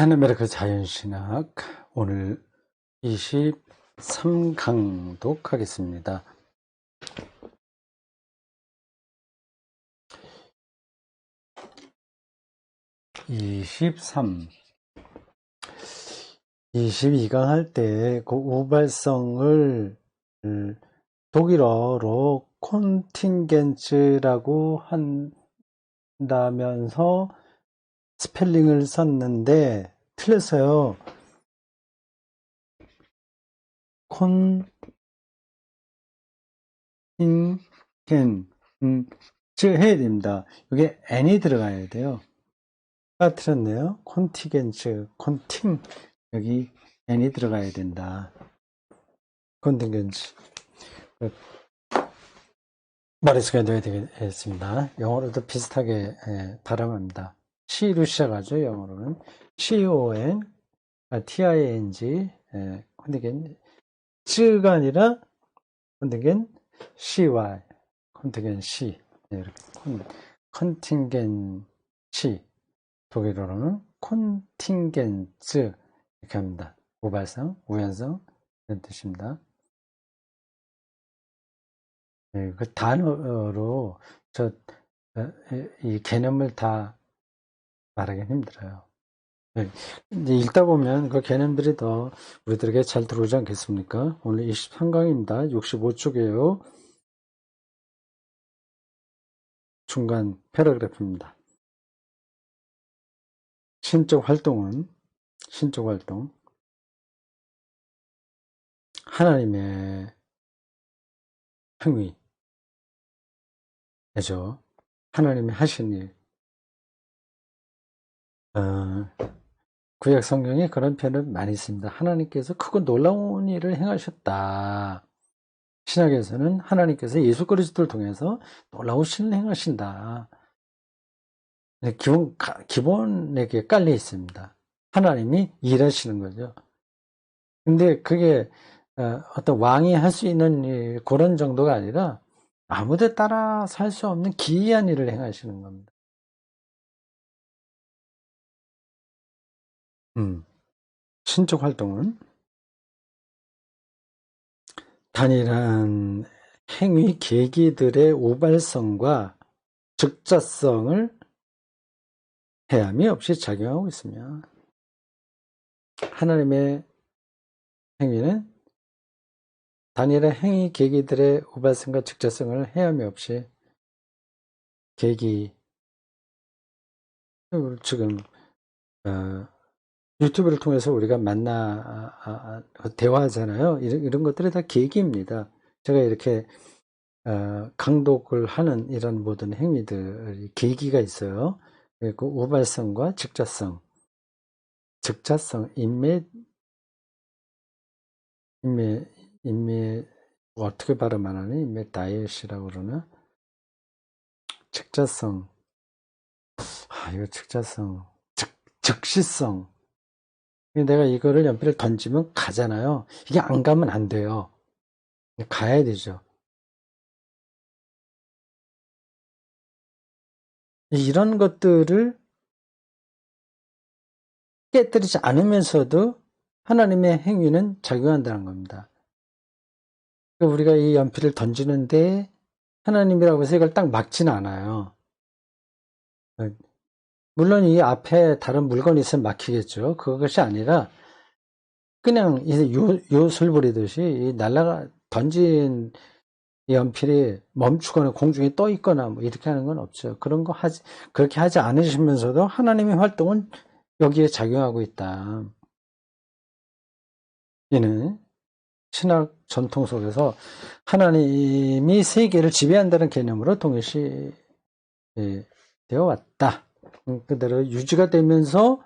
한아메리카 자연신학 오늘 23강독 하겠습니다. 22강 할 때 그 우발성을 독일어로 콘팅겐츠라고 한다면서 스펠링을 썼는데 틀렸어요. 콘팅겐 해야 됩니다. 이게 n이 들어가야 돼요. 틀렸네요. 콘티겐츠, 콘팅, 여기 n이 들어가야 된다. 콘팅겐츠. 머릿속에 넣어야 되겠습니다. 영어로도 비슷하게 발음합니다. C로 시작하죠. 영어로는 C-O-N, T-I-N-G, 콘팅겐, 츠가 아니라 콘팅겐 C-Y, 콘팅겐 C, 이렇게 컨팅겐 C, 독일어로는 콘팅겐츠 이렇게 합니다. 우발성, 우연성 이런 뜻입니다. 네, 그 단어로 이 개념을 다 말하기 힘들어요. 네, 이제 읽다 보면 그 개념들이 더 우리들에게 잘 들어오지 않겠습니까? 오늘 23강입니다. 65쪽이에요. 중간 패러그래프입니다. 신적 활동 하나님의 행위죠. 하나님이 하신 일. 구약 성경에 그런 표현을 많이 씁니다. 하나님께서 크고 놀라운 일을 행하셨다. 신약에서는 하나님께서 예수 그리스도를 통해서 놀라우신 일을 행하신다. 기본에 깔려 있습니다. 하나님이 일하시는 거죠. 근데 그게 어떤 왕이 할 수 있는 일, 그런 정도가 아니라 아무데 따라 살 수 없는 기이한 일을 행하시는 겁니다. 신적 활동은 단일한 행위 계기들의 우발성과 즉자성을 해함이 없이 작용하고 있으며 하나님의 행위는 단일한 행위 계기들의 우발성과 즉자성을 해함이 없이 계기 지금 유튜브를 통해서 우리가 대화하잖아요. 이런 것들이 다 계기입니다. 제가 이렇게 강독을 하는 이런 모든 행위들이 계기가 있어요. 그리고 우발성과 즉자성, 인미 어떻게 발음하나니? 인미 다이엇이라고 그러나? 즉자성, 이거 즉자성, 즉시성. 내가 이거를 연필을 던지면 가잖아요. 이게 안 가면 안 돼요. 가야 되죠. 이런 것들을 깨뜨리지 않으면서도 하나님의 행위는 작용한다는 겁니다. 우리가 이 연필을 던지는데 하나님이라고 해서 이걸 딱 막지는 않아요. 물론 이 앞에 다른 물건이 있으면 막히겠죠. 그것이 아니라 그냥 요술 부리듯이 던진 연필이 멈추거나 공중에 떠 있거나 뭐 이렇게 하는 건 없죠. 그렇게 하지 않으시면서도 하나님의 활동은 여기에 작용하고 있다. 이는 신학 전통 속에서 하나님이 세계를 지배한다는 개념으로 동일시 되어 왔다. 그대로 유지가 되면서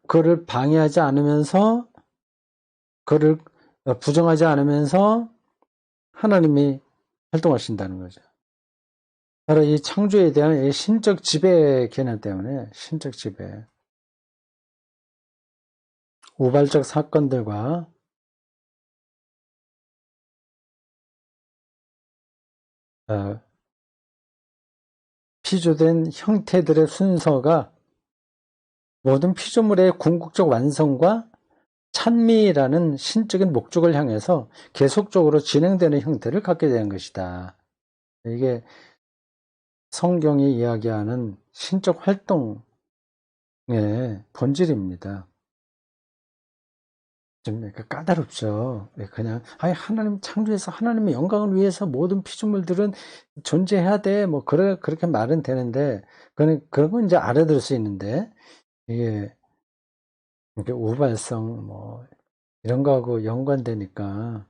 그를 방해하지 않으면서 그를 부정하지 않으면서 하나님이 활동하신다는 거죠. 바로 이 창조에 대한 이 신적 지배 개념 때문에 신적 지배, 우발적 사건들과 피조된 형태들의 순서가 모든 피조물의 궁극적 완성과 찬미라는 신적인 목적을 향해서 계속적으로 진행되는 형태를 갖게 되는 것이다. 이게 성경이 이야기하는 신적 활동의 본질입니다. 좀 까다롭죠. 그냥 하나님 창조해서 하나님의 영광을 위해서 모든 피조물들은 존재해야 돼. 뭐 그렇게 말은 되는데 그런 건 이제 알아들을 수 있는데 이게 우발성 뭐 이런 거하고 연관되니까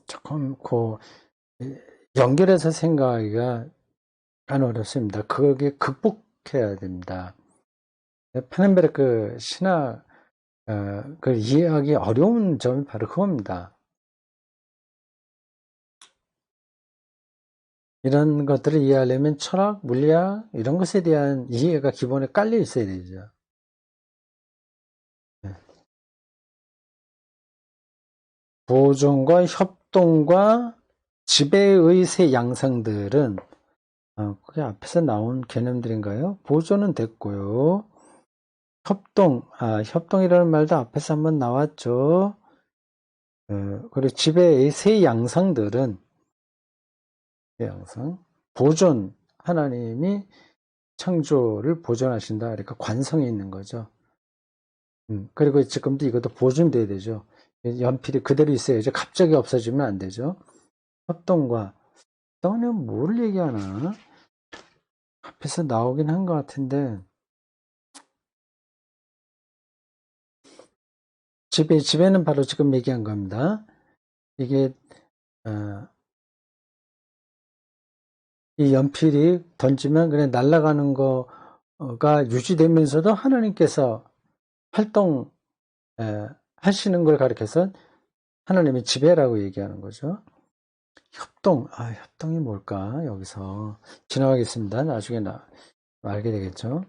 조금 연결해서 생각하기가 안 어렵습니다. 그게 극복해야 됩니다. 파넨베르크 신학 그 이해하기 어려운 점이 바로 그겁니다. 이런 것들을 이해하려면 철학, 물리학 이런 것에 대한 이해가 기본에 깔려 있어야 되죠. 보존과 협동과 지배의 세 양상들은 그게 앞에서 나온 개념들인가요? 보존은 됐고요. 협동이라는 말도 앞에서 한번 나왔죠. 그리고 지배의 세 양상들은 보존, 하나님이 창조를 보존하신다. 그러니까 관성이 있는 거죠. 그리고 지금도 이것도 보존돼야 되죠. 연필이 그대로 있어야죠. 갑자기 없어지면 안 되죠. 협동과 협동은 뭘 얘기하나? 앞에서 나오긴 한 것 같은데 지배는 바로 지금 얘기한 겁니다. 이게 이 연필이 던지면 그냥 날아가는 거가 유지되면서도 하나님께서 활동 하시는 걸 가리켜서 하나님의 지배라고 얘기하는 거죠. 협동이 뭘까? 여기서 지나가겠습니다. 나중에 알게 되겠죠.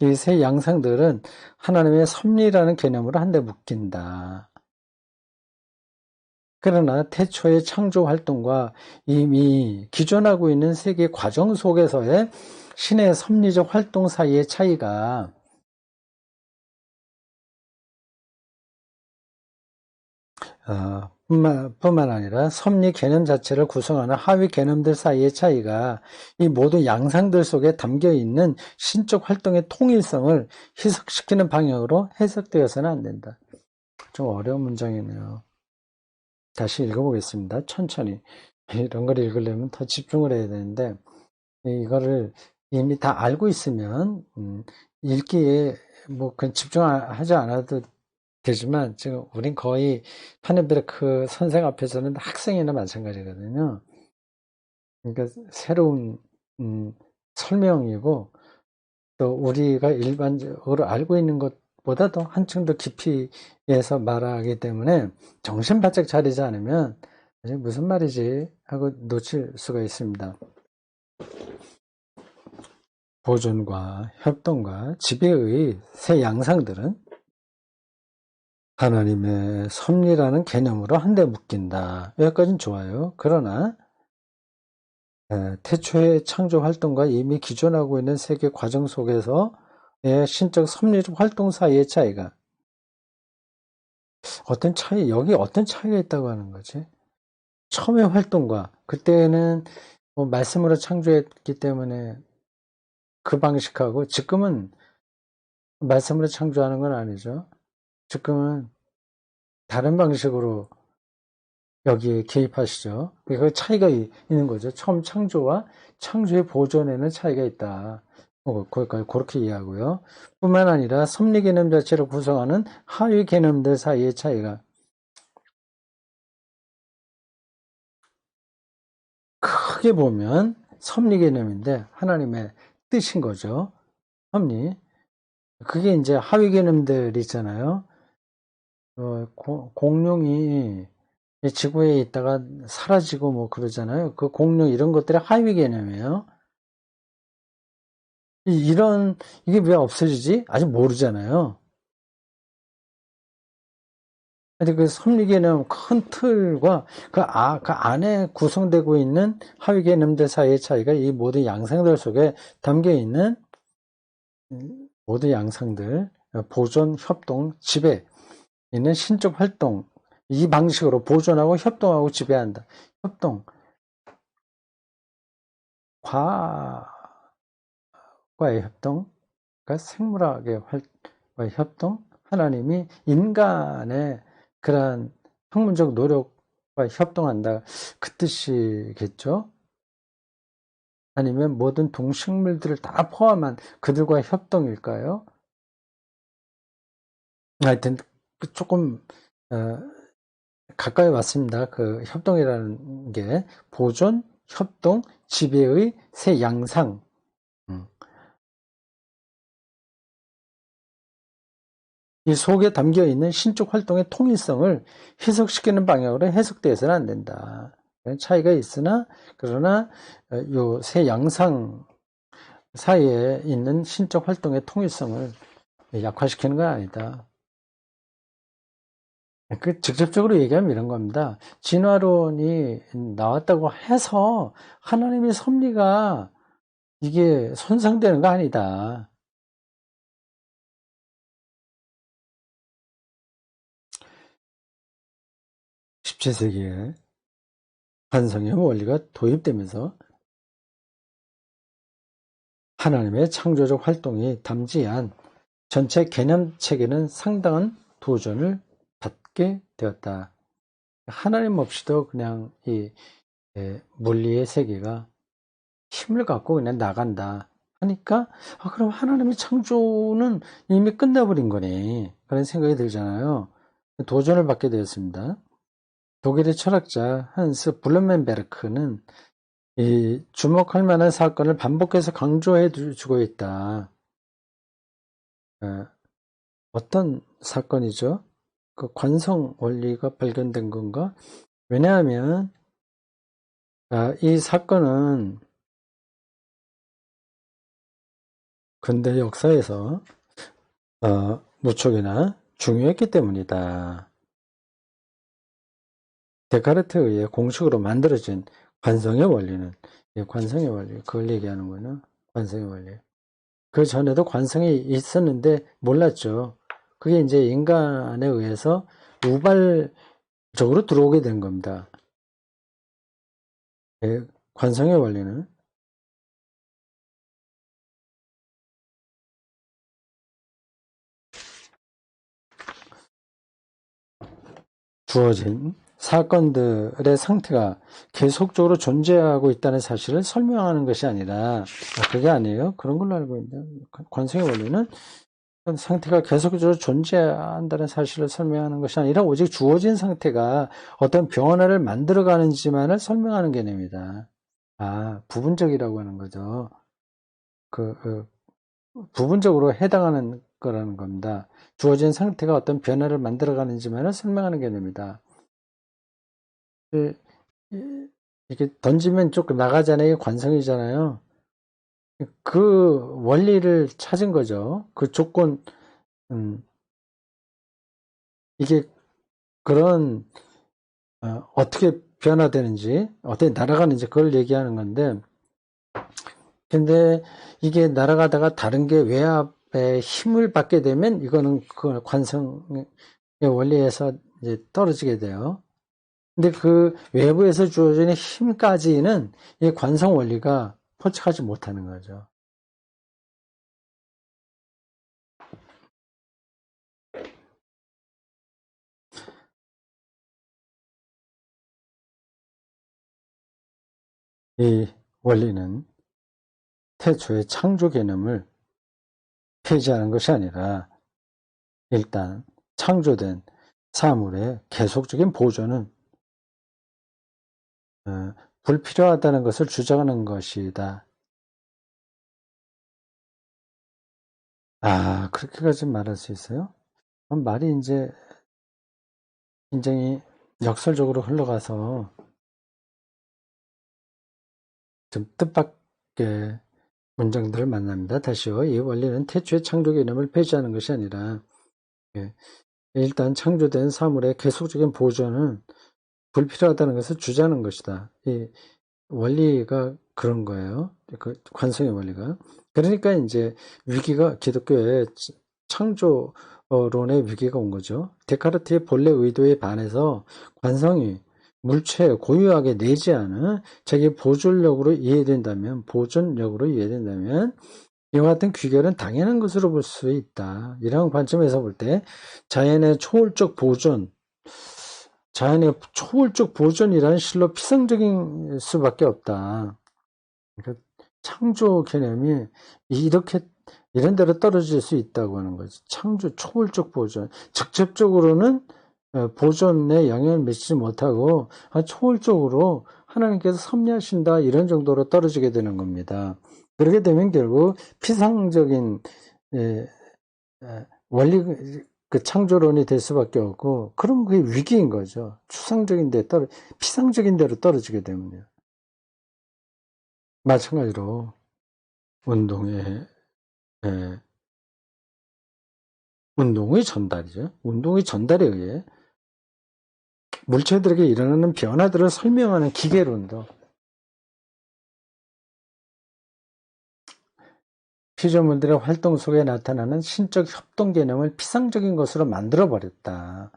이 세 양상들은 하나님의 섭리라는 개념으로 한데 묶인다. 그러나 태초의 창조 활동과 이미 기존하고 있는 세계 과정 속에서의 신의 섭리적 활동 사이의 차이가 뿐만 아니라 섭리 개념 자체를 구성하는 하위 개념들 사이의 차이가 이 모든 양상들 속에 담겨 있는 신적 활동의 통일성을 희석시키는 방향으로 해석되어서는 안 된다. 좀 어려운 문장이네요. 다시 읽어보겠습니다. 천천히. 이런 걸 읽으려면 더 집중을 해야 되는데 이거를 이미 다 알고 있으면 읽기에 뭐 그냥 집중하지 않아도 되지만 지금 우린 거의 파넨베르크 선생 앞에서는 학생이나 마찬가지거든요. 그러니까 새로운 설명이고 또 우리가 일반적으로 알고 있는 것보다도 한층 더 깊이에서 말하기 때문에 정신 바짝 차리지 않으면 무슨 말이지 하고 놓칠 수가 있습니다. 보존과 협동과 지배의 세 양상들은 하나님의 섭리라는 개념으로 한데 묶인다. 여기까지는 좋아요. 그러나 태초의 창조 활동과 이미 기존하고 있는 세계 과정 속에서의 신적 섭리적 활동 사이의 차이가 여기 어떤 차이가 있다고 하는 거지? 처음의 활동과 그때는 뭐 말씀으로 창조했기 때문에 그 방식하고 지금은 말씀으로 창조하는 건 아니죠. 지금은 다른 방식으로 여기에 개입하시죠. 그 차이가 있는 거죠. 처음 창조와 창조의 보존에는 차이가 있다. 거기까지 그렇게 이해하고요. 뿐만 아니라 섭리 개념 자체를 구성하는 하위 개념들 사이의 차이가 크게 보면 섭리 개념인데 하나님의 뜻인 거죠. 섭리. 그게 이제 하위 개념들 있잖아요. 공룡이 지구에 있다가 사라지고 뭐 그러잖아요. 그 공룡 이런 것들이 하위 개념이에요. 이게 왜 없어지지? 아직 모르잖아요. 근데 그 섭리 개념 큰 틀과 그 안에 구성되고 있는 하위 개념들 사이의 차이가 이 모든 양상들 속에 담겨 있는 모든 양상들, 보존, 협동, 지배 있는 신적 활동, 이 방식으로 보존하고 협동하고 지배한다. 협동, 과의 협동, 그러니까 생물학의 협동, 하나님이 인간의 그러한 학문적 노력과 협동한다. 그 뜻이겠죠? 아니면 모든 동식물들을 다 포함한 그들과의 협동일까요? 하여튼 조금 가까이 왔습니다. 그 협동이라는 게 보존, 협동, 지배의 세 양상. 이 속에 담겨 있는 신적 활동의 통일성을 해석시키는 방향으로 해석되어서는 안 된다. 차이가 있으나 그러나 요 세 양상 사이에 있는 신적 활동의 통일성을 약화시키는 건 아니다. 그 직접적으로 얘기하면 이런 겁니다. 진화론이 나왔다고 해서 하나님의 섭리가 이게 손상되는 거 아니다. 17세기에 관성의 원리가 도입되면서 하나님의 창조적 활동이 담지한 전체 개념체계는 상당한 도전을 받게 되었다. 하나님 없이도 그냥 이 물리의 세계가 힘을 갖고 그냥 나간다 하니까 그럼 하나님의 창조는 이미 끝나버린 거네. 그런 생각이 들잖아요. 도전을 받게 되었습니다. 독일의 철학자 한스 블룸멘베르크는 이 주목할 만한 사건을 반복해서 강조해 주고 있다. 어떤 사건이죠? 그 관성 원리가 발견된 건가? 왜냐하면 이 사건은 근대 역사에서 무척이나 중요했기 때문이다. 데카르트에 의해 공식으로 만들어진 관성의 원리는 관성의 원리, 그걸 얘기하는 거는 관성의 원리. 그 전에도 관성이 있었는데 몰랐죠. 그게 이제 인간에 의해서 우발적으로 들어오게 된 겁니다. 관성의 원리는 주어진 사건들의 상태가 계속적으로 존재하고 있다는 사실을 설명하는 것이 아니라 그게 아니에요. 그런 걸로 알고 있는데 관성의 원리는 상태가 계속적으로 존재한다는 사실을 설명하는 것이 아니라 오직 주어진 상태가 어떤 변화를 만들어가는지만을 설명하는 개념이다. 부분적이라고 하는 거죠. 부분적으로 해당하는 거라는 겁니다. 주어진 상태가 어떤 변화를 만들어가는지만을 설명하는 개념이다. 이렇게 던지면 조금 나가잖아요. 관성이잖아요. 그 원리를 찾은 거죠. 그 조건, 이게 그런, 어떻게 변화되는지, 어떻게 날아가는지 그걸 얘기하는 건데, 근데 이게 날아가다가 다른 게 외압에 힘을 받게 되면 이거는 그 관성의 원리에서 이제 떨어지게 돼요. 근데 그 외부에서 주어지는 힘까지는 이 관성 원리가 포착하지 못하는 거죠. 이 원리는 태초의 창조 개념을 폐지하는 것이 아니라 일단 창조된 사물의 계속적인 보존은 불필요하다는 것을 주장하는 것이다. 그렇게까지 말할 수 있어요? 말이 이제 굉장히 역설적으로 흘러가서 좀 뜻밖의 문장들을 만납니다. 다시요. 이 원리는 태초의 창조 개념을 폐지하는 것이 아니라 일단 창조된 사물의 계속적인 보존은 불필요하다는 것을 주장하는 것이다. 이 원리가 그런 거예요. 그 관성의 원리가. 그러니까 이제 위기가 기독교의 창조론의 위기가 온 거죠. 데카르트의 본래 의도에 반해서 관성이 물체 고유하게 내지 않은 자기 보존력으로 이해된다면 이와 같은 귀결은 당연한 것으로 볼 수 있다. 이런 관점에서 볼 때 자연의 초월적 보존이라는 실로 피상적인 수밖에 없다. 그러니까 창조 개념이 이런 데로 떨어질 수 있다고 하는 거지. 초월적 보존. 직접적으로는 보존에 영향을 미치지 못하고 초월적으로 하나님께서 섭리하신다 이런 정도로 떨어지게 되는 겁니다. 그렇게 되면 결국 피상적인 원리 그 창조론이 될 수밖에 없고, 그럼 그게 위기인 거죠. 피상적인 데로 떨어지게 되면요. 마찬가지로 운동의 전달이죠. 운동의 전달에 의해 물체들에게 일어나는 변화들을 설명하는 기계론도 피조물들의 활동 속에 나타나는 신적 협동 개념을 피상적인 것으로 만들어버렸다.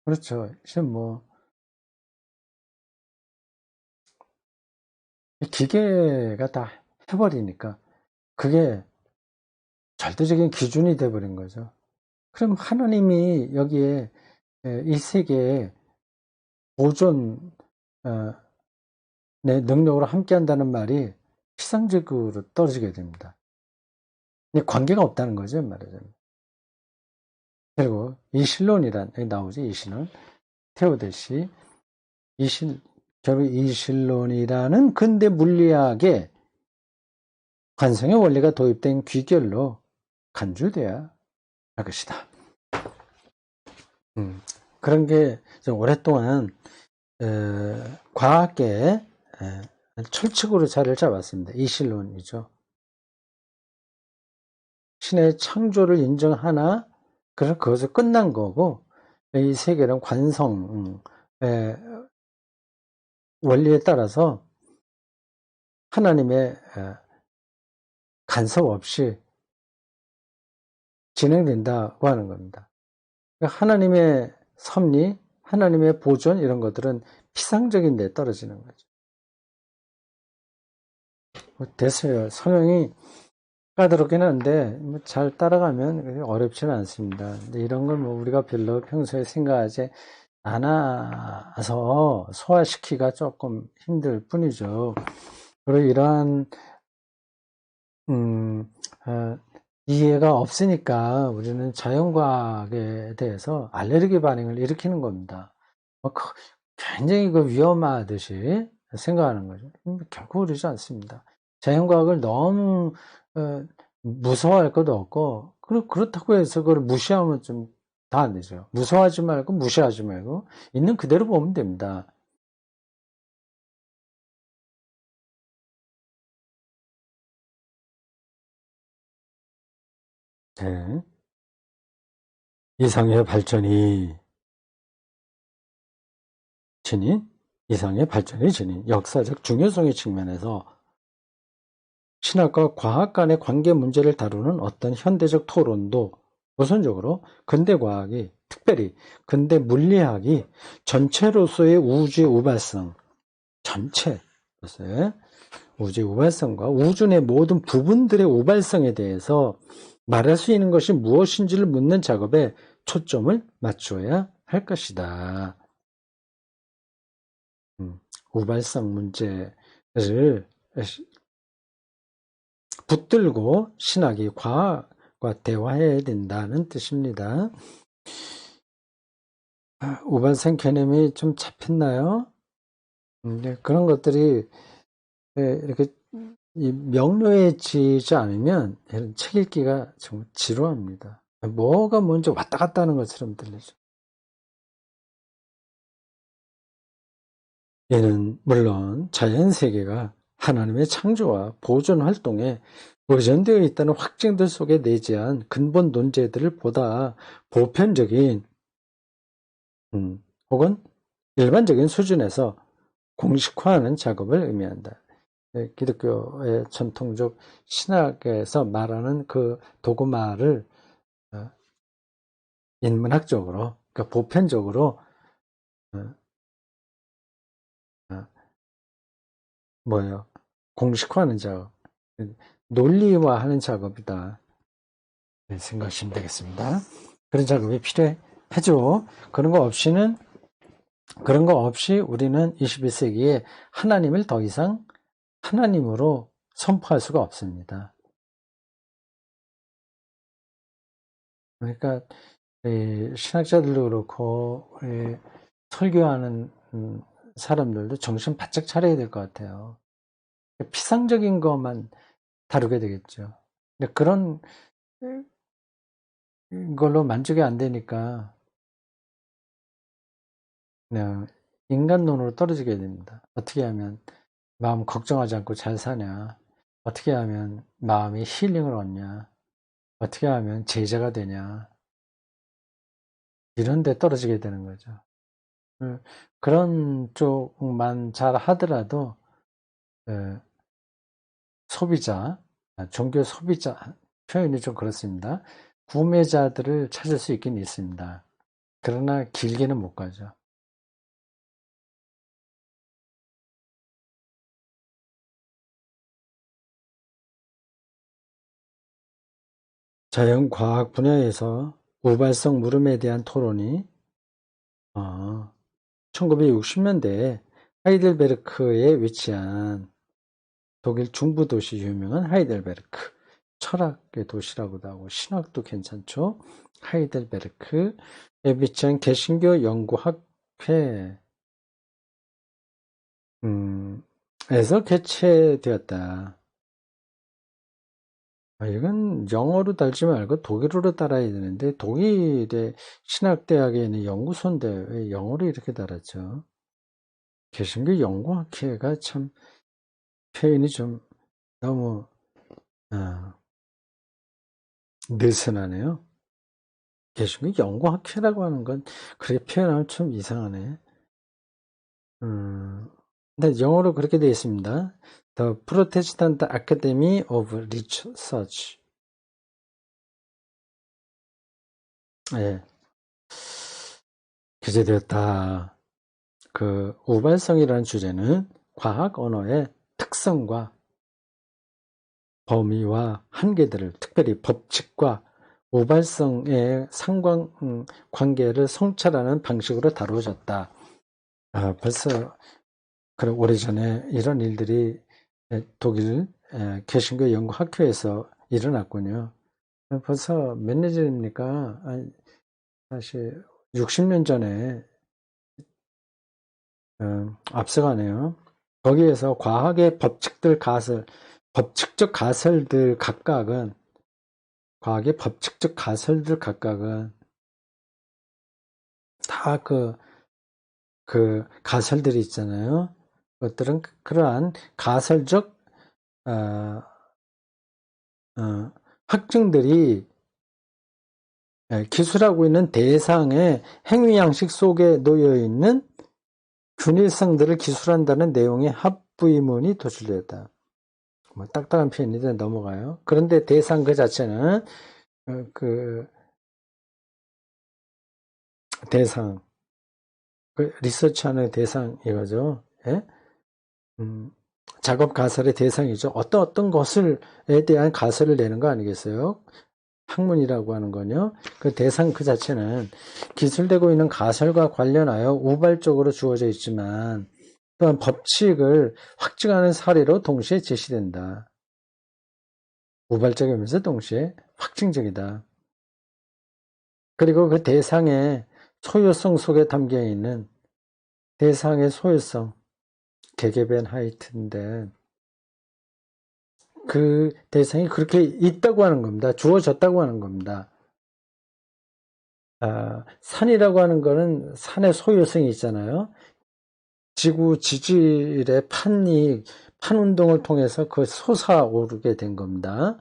그렇죠. 지금 기계가 다 해버리니까 그게 절대적인 기준이 돼버린 거죠. 그럼 하나님이 여기에 이 세계에 보존의 능력으로 함께한다는 말이 피상적으로 떨어지게 됩니다. 관계가 없다는 거죠, 말하자면. 그리고 나오지, 이신론. 태우듯이 결국 이신론이라는 근대 물리학의 관성의 원리가 도입된 귀결로 간주돼야 할 것이다. 그런 게 오랫동안 과학계에 철칙으로 자리를 잡았습니다. 이신론이죠. 신의 창조를 인정하나 그래서 그것을 끝난 거고, 이 세계는 관성의 원리에 따라서 하나님의 간섭 없이 진행된다고 하는 겁니다. 그러니까 하나님의 섭리, 하나님의 보존 이런 것들은 피상적인 데 떨어지는 거죠. 됐어요. 설명이 까다롭긴 한데 잘 따라가면 어렵지는 않습니다. 근데 이런 걸 우리가 별로 평소에 생각하지 않아서 소화시키기가 조금 힘들 뿐이죠. 그리고 이러한 이해가 없으니까 우리는 자연과학에 대해서 알레르기 반응을 일으키는 겁니다. 굉장히 위험하듯이 생각하는 거죠. 결코 그러지 않습니다. 자연과학을 너무 무서워할 것도 없고, 그렇다고 해서 그걸 무시하면 좀 다 안 되죠. 무서워하지 말고 무시하지 말고 있는 그대로 보면 됩니다. 네. 이상의 발전이 지닌 역사적 중요성의 측면에서 신학과 과학 간의 관계 문제를 다루는 어떤 현대적 토론도 우선적으로 근대 과학이, 특별히 근대 물리학이 전체로서의 우주의 우발성과 우주 내 모든 부분들의 우발성에 대해서 말할 수 있는 것이 무엇인지를 묻는 작업에 초점을 맞추어야 할 것이다. 우발성 문제를 붙들고 신학이 과학과 대화해야 된다는 뜻입니다. 우발성 개념이 좀 잡혔나요? 그런 것들이 이렇게 명료해지지 않으면 책 읽기가 정말 지루합니다. 뭐가 먼저 왔다 갔다 하는 것처럼 들리죠. 얘는 물론 자연세계가 하나님의 창조와 보존 활동에 의존되어 있다는 확증들 속에 내재한 근본 논제들을 보다 보편적인 혹은 일반적인 수준에서 공식화하는 작업을 의미한다. 기독교의 전통적 신학에서 말하는 그 도그마를 인문학적으로, 그러니까 보편적으로 뭐예요? 공식화하는 작업, 논리화하는 작업이다. 생각하시면 되겠습니다. 그런 작업이 필요하죠. 그런 거 없이 우리는 21세기에 하나님을 더 이상 하나님으로 선포할 수가 없습니다. 그러니까 신학자들도 그렇고 설교하는 사람들도 정신 바짝 차려야 될 것 같아요. 피상적인 것만 다루게 되겠죠. 근데 그런 걸로 만족이 안 되니까 그냥 인간론으로 떨어지게 됩니다. 어떻게 하면 마음 걱정하지 않고 잘 사냐? 어떻게 하면 마음이 힐링을 얻냐? 어떻게 하면 제자가 되냐? 이런 데 떨어지게 되는 거죠. 그런 쪽만 잘 하더라도 소비자, 종교 소비자 표현이 좀 그렇습니다. 구매자들을 찾을 수 있긴 있습니다. 그러나 길게는 못 가죠. 자연과학 분야에서 우발성 물음에 대한 토론이 1960년대에 하이델베르크에 위치한 독일 중부 도시 유명한 하이델베르크, 철학의 도시라고도 하고 신학도 괜찮죠. 하이델베르크에 위치한 개신교 연구학회 에서 개최되었다. 이건 영어로 달지 말고 독일어로 달아야 되는데 독일의 신학대학에 있는 연구소인데 왜 영어로 이렇게 달았죠? 개신교 연구학회가 참 표현이 좀 너무 느슨하네요. 개신교 연구학회라고 하는 건 그렇게 표현하면 좀 이상하네. 근데 영어로 그렇게 되어 있습니다. The Protestant Academy of Research. 예, 개최되었다. 그 우발성이라는 주제는 과학 언어의 특성과 범위와 한계들을 특별히 법칙과 우발성의 상관관계를 성찰하는 방식으로 다루어졌다. 벌써 오래전에 이런 일들이 독일 개신교 연구학회에서 일어났군요. 벌써 몇 년 전입니까? 사실 60년 전에 앞서가네요. 거기에서 과학의 법칙적 가설들 각각은 다 그 가설들이 있잖아요. 그것들은 그러한 가설적 확증들이 기술하고 있는 대상의 행위 양식 속에 놓여 있는 균일성들을 기술한다는 내용의 합부의문이 도출되었다. 뭐 딱딱한 표현인데 넘어가요. 그런데 대상 그 자체는 그 대상, 그 리서치하는 대상 이거죠. 예? 작업 가설의 대상이죠. 어떤 것을에 대한 가설을 내는 거 아니겠어요? 학문이라고 하는 건요. 그 대상 그 자체는 기술되고 있는 가설과 관련하여 우발적으로 주어져 있지만 또한 법칙을 확증하는 사례로 동시에 제시된다. 우발적이면서 동시에 확증적이다. 그리고 그 대상의 소요성 속에 담겨 있는 대상의 소요성, 개개변 하이트인데 그 대상이 그렇게 있다고 하는 겁니다. 주어졌다고 하는 겁니다. 산이라고 하는 거는 산의 소요성이 있잖아요. 지구 지질의 판 운동을 통해서 그 솟아오르게 된 겁니다.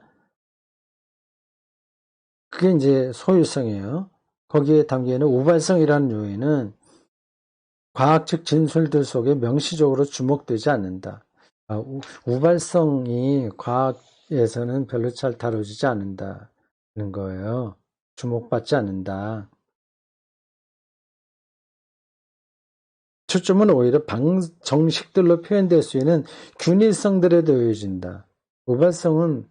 그게 이제 소유성이에요. 거기에 담겨 있는 우발성이라는 요인은 과학적 진술들 속에 명시적으로 주목되지 않는다. 우발성이 과학에서는 별로 잘 다뤄지지 않는다는 거예요. 주목받지 않는다. 초점은 오히려 정식들로 표현될 수 있는 균일성들에 놓여진다. 우발성은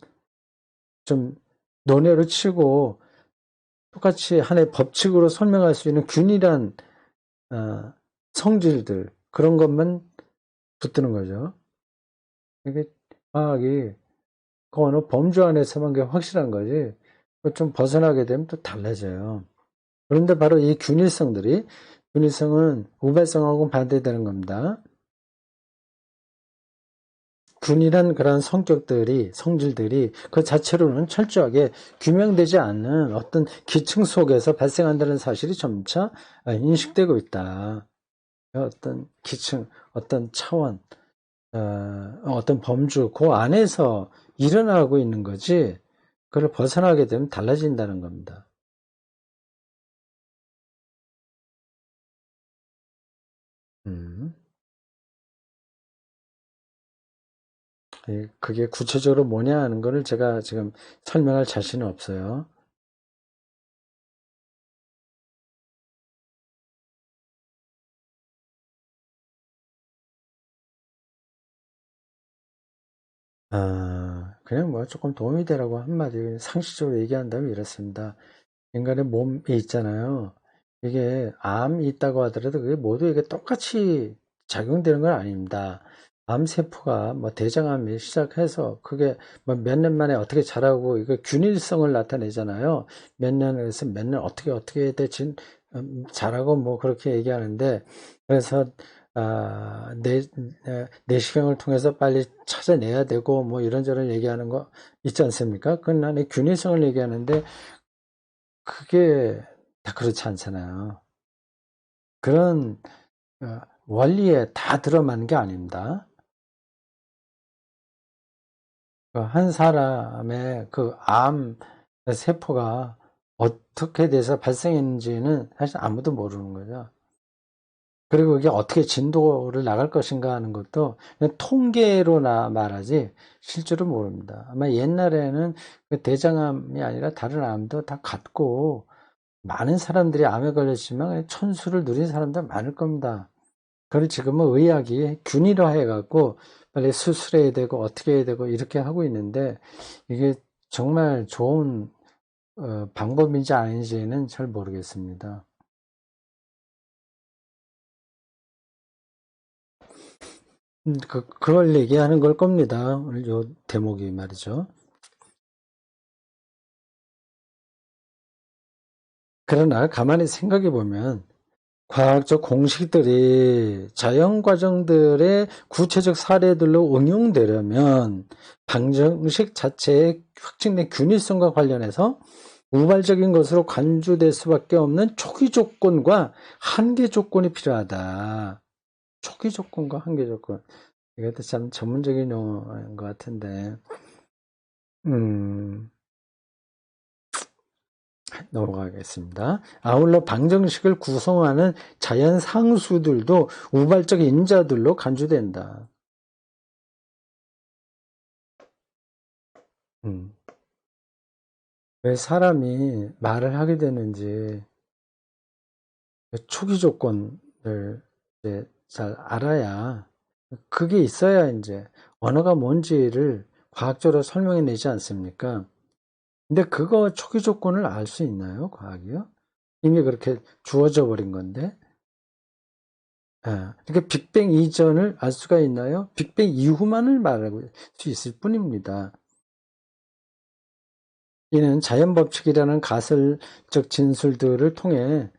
좀 논외로 치고 똑같이 하나의 법칙으로 설명할 수 있는 균일한 성질들, 그런 것만 붙드는 거죠. 이게 과학이 그 어느 범주 안에서만 게 확실한 거지, 좀 벗어나게 되면 또 달라져요. 그런데 바로 이 균일성은 우발성하고 반대되는 겁니다. 균일한 그런 성질들이 그 자체로는 철저하게 규명되지 않는 어떤 기층 속에서 발생한다는 사실이 점차 인식되고 있다. 어떤 기층, 어떤 차원, 어떤 범주, 그 안에서 일어나고 있는 거지, 그걸 벗어나게 되면 달라진다는 겁니다. 그게 구체적으로 뭐냐 하는 거를 제가 지금 설명할 자신은 없어요. 그냥 뭐 조금 도움이 되라고 한마디 상식적으로 얘기한다면 이렇습니다. 인간의 몸에 있잖아요. 이게 암이 있다고 하더라도 그게 모두 이게 똑같이 작용되는 건 아닙니다. 암세포가 뭐 대장암이 시작해서 그게 뭐 몇 년 만에 어떻게 자라고 이거 균일성을 나타내잖아요. 몇 년에서 몇 년 어떻게 자라고 뭐 그렇게 얘기하는데, 그래서 내시경을 통해서 빨리 찾아내야 되고 뭐 이런저런 얘기하는 거 있지 않습니까? 그건 나는 균일성을 얘기하는데 그게 다 그렇지 않잖아요. 그런 원리에 다 들어맞는 게 아닙니다. 한 사람의 그 암 세포가 어떻게 돼서 발생했는지는 사실 아무도 모르는 거죠. 그리고 이게 어떻게 진도를 나갈 것인가 하는 것도 그냥 통계로나 말하지 실제로 모릅니다. 아마 옛날에는 그 대장암이 아니라 다른 암도 다 같고 많은 사람들이 암에 걸렸지만 천수를 누린 사람도 많을 겁니다. 그걸 지금은 의학이 균일화해 갖고 빨리 수술해야 되고 어떻게 해야 되고 이렇게 하고 있는데, 이게 정말 좋은 방법인지 아닌지는 잘 모르겠습니다. 그걸 얘기하는 걸 겁니다. 오늘 요 대목이 말이죠. 그러나 가만히 생각해 보면 과학적 공식들이 자연 과정들의 구체적 사례들로 응용되려면 방정식 자체의 확증된 균일성과 관련해서 우발적인 것으로 간주될 수밖에 없는 초기 조건과 한계 조건이 필요하다. 초기 조건과 한계 조건. 이것도 참 전문적인 용어인 것 같은데, 넘어가겠습니다. 아울러 방정식을 구성하는 자연 상수들도 우발적 인자들로 간주된다. 왜 사람이 말을 하게 되는지 초기 조건을 이제 잘 알아야, 그게 있어야 이제 언어가 뭔지를 과학적으로 설명해내지 않습니까? 근데 그거 초기 조건을 알 수 있나요, 과학이요? 이미 그렇게 주어져 버린 건데. 그러니까 빅뱅 이전을 알 수가 있나요? 빅뱅 이후만을 말할 수 있을 뿐입니다. 이는 자연 법칙이라는 가설적 진술들을 통해,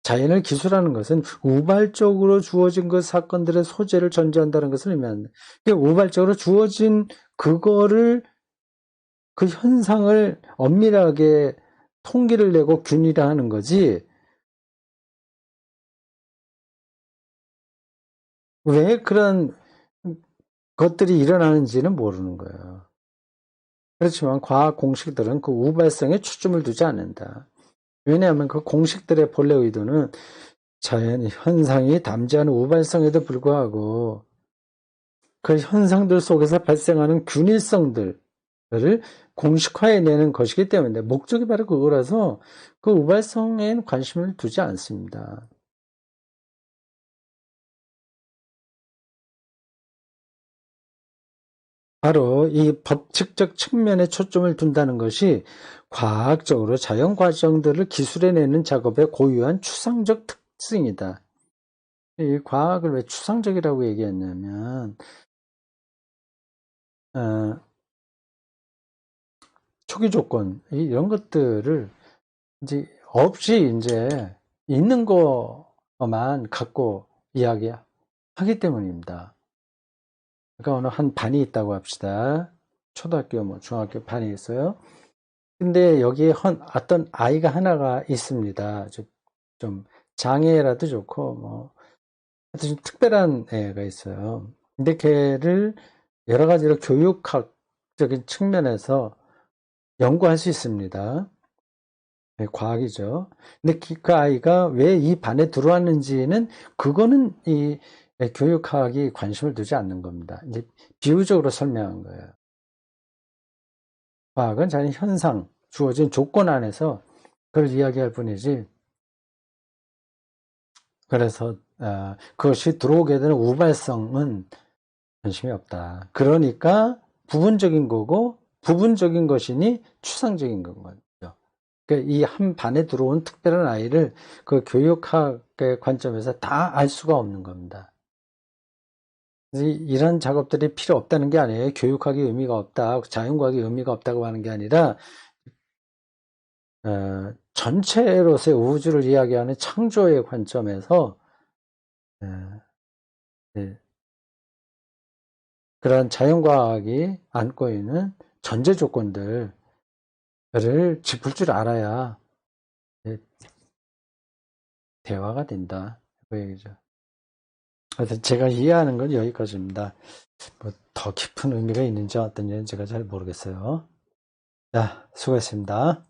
자연을 기술하는 것은 우발적으로 주어진 그 사건들의 소재를 전제한다는 것을 의미합니다. 우발적으로 주어진 그거를, 그 현상을 엄밀하게 통계를 내고 균일화하는 거지, 왜 그런 것들이 일어나는지는 모르는 거예요. 그렇지만 과학 공식들은 그 우발성에 초점을 두지 않는다. 왜냐하면 그 공식들의 본래 의도는 자연 현상이 담재하는 우발성에도 불구하고 그 현상들 속에서 발생하는 균일성들을 공식화해내는 것이기 때문에 목적이 바로 그거라서 그 우발성에는 관심을 두지 않습니다. 바로 이 법칙적 측면에 초점을 둔다는 것이 과학적으로 자연 과정들을 기술해내는 작업의 고유한 추상적 특징이다. 이 과학을 왜 추상적이라고 얘기했냐면 초기 조건 이런 것들을 이제 없이 이제 있는 거만 갖고 이야기하기 때문입니다. 그러니까 어느 한 반이 있다고 합시다. 초등학교, 중학교 반이 있어요. 근데 여기에 어떤 아이가 하나가 있습니다. 좀 장애라도 좋고, 하여튼 좀 특별한 애가 있어요. 근데 걔를 여러 가지로 교육학적인 측면에서 연구할 수 있습니다. 네, 과학이죠. 근데 그 아이가 왜 이 반에 들어왔는지는 그거는 이 교육학이 관심을 두지 않는 겁니다. 이제 비유적으로 설명한 거예요. 과학은 자연 현상, 주어진 조건 안에서 그걸 이야기할 뿐이지. 그래서 그것이 들어오게 되는 우발성은 관심이 없다. 그러니까 부분적인 거고 부분적인 것이니 추상적인 건 거죠. 그러니까 이 한 반에 들어온 특별한 아이를 그 교육학의 관점에서 다 알 수가 없는 겁니다. 이런 작업들이 필요 없다는 게 아니에요. 교육학이 의미가 없다, 자연과학이 의미가 없다고 하는 게 아니라 전체로서의 우주를 이야기하는 창조의 관점에서 그런 자연과학이 안고 있는 전제 조건들을 짚을 줄 알아야 대화가 된다. 그 얘기죠. 하여튼 제가 이해하는 건 여기까지입니다. 더 깊은 의미가 있는지 어떤지는 제가 잘 모르겠어요. 자, 수고했습니다.